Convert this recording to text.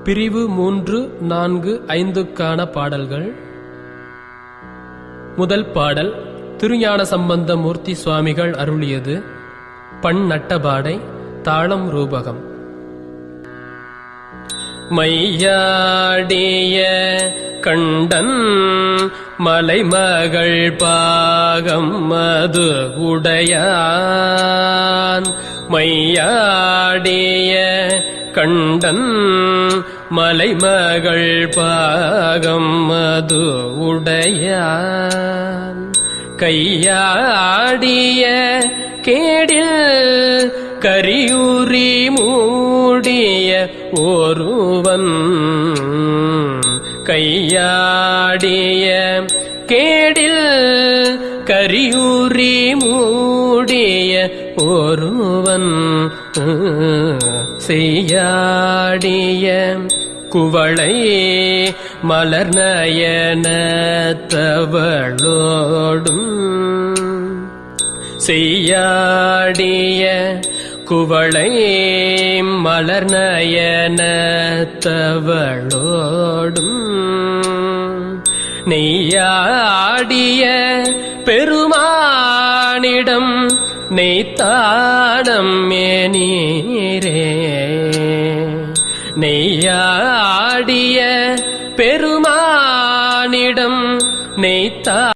பிரிவு 3, 4, 5க்கான பாடல்கள். முதல் பாடல் திருஞான சம்பந்த மூர்த்தி சுவாமிகள் அருளியது. பண் நட்டபாடை, தாளம் ரூபகம். மையாடிய கண்டன் மலைமகள் பாகம் மது உடையான். மையாடிய கண்டன் மலைமகள் பாகம் மது உடையான். கையாடிய கேடில் கரியுரி மூடிய ஒருவன். கையாடிய கேடில் கரியுரி மூடிய ஒருவன். செய்யாடிய குவளை மலர் நயனத்தவளோடும். செய்யாடிய குவளை மலர் நயனத்தவளோடும். நெய்யாடிய பெருமானிடம் நெய்த்தாடம் மேனீரே. நெய்யாடிய பெருமானிடம் நெய்த்தா